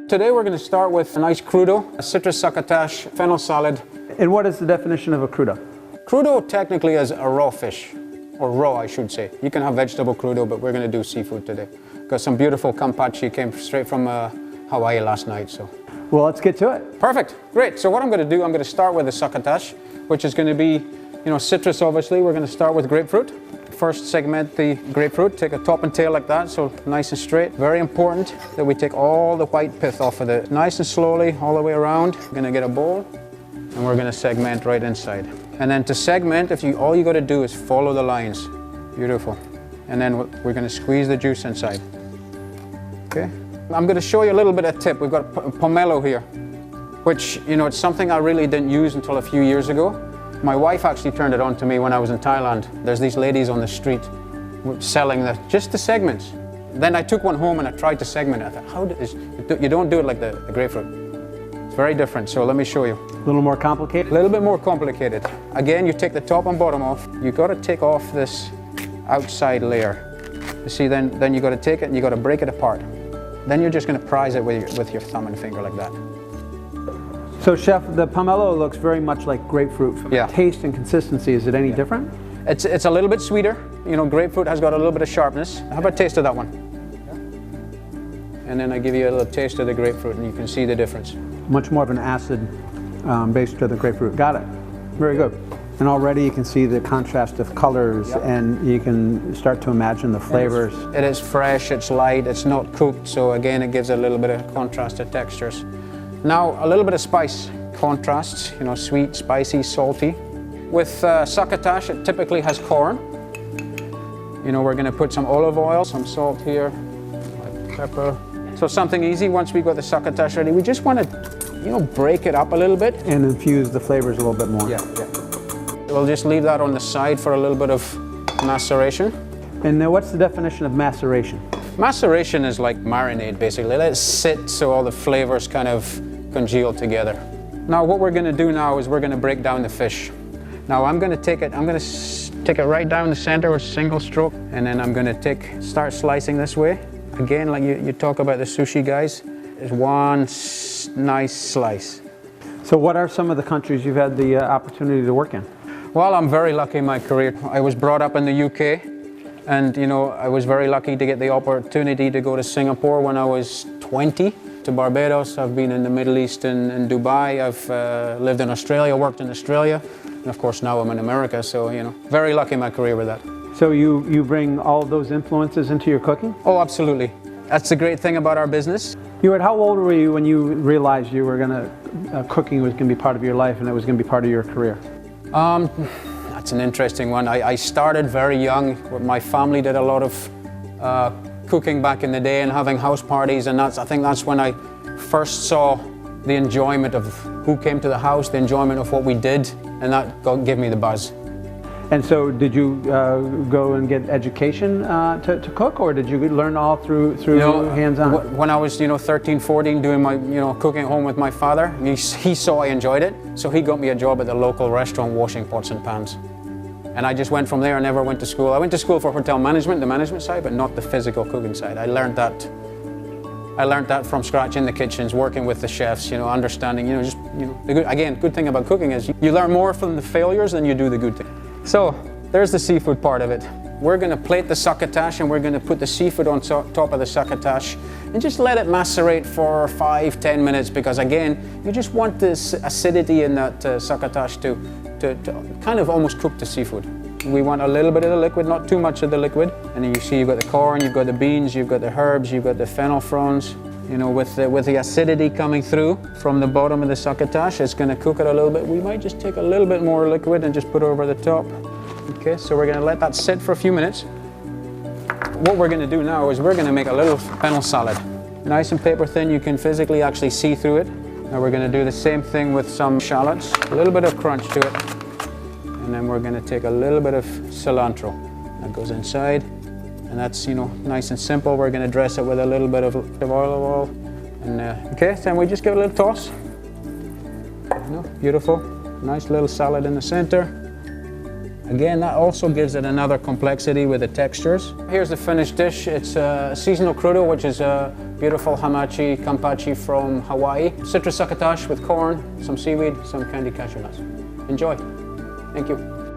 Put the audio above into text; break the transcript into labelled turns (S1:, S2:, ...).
S1: Today we're going to start with a nice crudo, a citrus succotash, fennel salad.
S2: And what is the definition of a crudo?
S1: Crudo technically is a raw fish, or raw I should say. You can have vegetable crudo, but we're going to do seafood today. Got some beautiful kampachi, came straight from Hawaii last night. So.
S2: Well, let's get to it.
S1: Perfect, great. So what I'm going to do, I'm going to start with the succotash, which is going to be, citrus obviously. We're going to start with grapefruit. First segment the grapefruit, take a top and tail like that, so nice and straight. Very important that we take all the white pith off of it. Nice and slowly, all the way around. We're gonna get a bowl, and we're gonna segment right inside. And then to segment, all you gotta do is follow the lines. Beautiful. And then we're gonna squeeze the juice inside. Okay? I'm gonna show you a little bit of tip. We've got pomelo here, which, it's something I really didn't use until a few years ago. My wife actually turned it on to me when I was in Thailand. There's these ladies on the street selling just the segments. Then I took one home and I tried to segment it. I thought, you don't do it like the grapefruit. It's very different, so let me show you.
S2: A little more complicated?
S1: A little bit more complicated. Again, you take the top and bottom off. You got to take off this outside layer. You see, then you got to take it and you got to break it apart. Then you're just going to prise it with your thumb and finger like that.
S2: So, Chef, the pomelo looks very much like grapefruit. From taste and consistency, is it any different?
S1: It's a little bit sweeter. Grapefruit has got a little bit of sharpness. How about a taste of that one? And then I give you a little taste of the grapefruit, and you can see the difference. Much
S2: more of an acid base to the grapefruit. Got it. Very good. And already you can see the contrast of colors, and you can start to imagine the flavors.
S1: It is fresh, it's light, it's not cooked, so again it gives a little bit of contrasted textures. Now, a little bit of spice contrasts, sweet, spicy, salty. With succotash, it typically has corn. We're going to put some olive oil, some salt here, pepper. So something easy. Once we've got the succotash ready, we just want to, break it up a little bit.
S2: And infuse the flavors a little bit more.
S1: Yeah. We'll just leave that on the side for a little bit of maceration.
S2: And then what's the definition of maceration?
S1: Maceration is like marinade, basically. Let it sit so all the flavors kind of congeal together. Now what we're going to do now is we're going to break down the fish. Now I'm going to take it right down the center with a single stroke, and then I'm going to start slicing this way. Again, like you talk about the sushi guys, is one nice slice.
S2: So what are some of the countries you've had the opportunity to work in?
S1: Well, I'm very lucky in my career. I was brought up in the UK, and I was very lucky to get the opportunity to go to Singapore when I was 20. To Barbados, I've been in the Middle East and Dubai, I've lived in Australia, worked in Australia, and of course now I'm in America, so very lucky in my career with that.
S2: So you bring all of those influences into your cooking?
S1: Oh, absolutely. That's the great thing about our business.
S2: How old were you when you realized you were cooking was going to be part of your life and it was going to be part of your career?
S1: That's an interesting one. I started very young. My family did a lot of cooking back in the day and having house parties, and I think that's when I first saw the enjoyment of who came to the house, the enjoyment of what we did, and that gave me the buzz.
S2: And so did you go and get education to cook, or did you learn all through hands-on?
S1: When I was 13, 14, doing my cooking at home with my father, he saw I enjoyed it, so he got me a job at the local restaurant washing pots and pans. And I just went from there. I never went to school. I went to school for hotel management, the management side, but not the physical cooking side. I learned that from scratch in the kitchens, working with the chefs, understanding, the good thing about cooking is you learn more from the failures than you do the good thing. So there's the seafood part of it. We're going to plate the succotash, and we're going to put the seafood on top of the succotash and just let it macerate for 5-10 minutes, because again, you just want this acidity in that succotash to kind of almost cook the seafood. We want a little bit of the liquid, not too much of the liquid. And then you see you've got the corn, you've got the beans, you've got the herbs, you've got the fennel fronds. With the acidity coming through from the bottom of the succotash, it's going to cook it a little bit. We might just take a little bit more liquid and just put it over the top. Okay, so we're going to let that sit for a few minutes. What we're going to do now is we're going to make a little fennel salad. Nice and paper thin, you can physically actually see through it. Now we're going to do the same thing with some shallots, a little bit of crunch to it. And then we're going to take a little bit of cilantro. That goes inside. And that's, nice and simple. We're going to dress it with a little bit of olive oil. And okay, then we just give it a little toss. Beautiful. Nice little salad in the center. Again, that also gives it another complexity with the textures. Here's the finished dish. It's a seasonal crudo, which is beautiful hamachi kampachi from Hawaii, citrus succotash with corn, some seaweed, some candied cashew nuts. Enjoy. Thank you.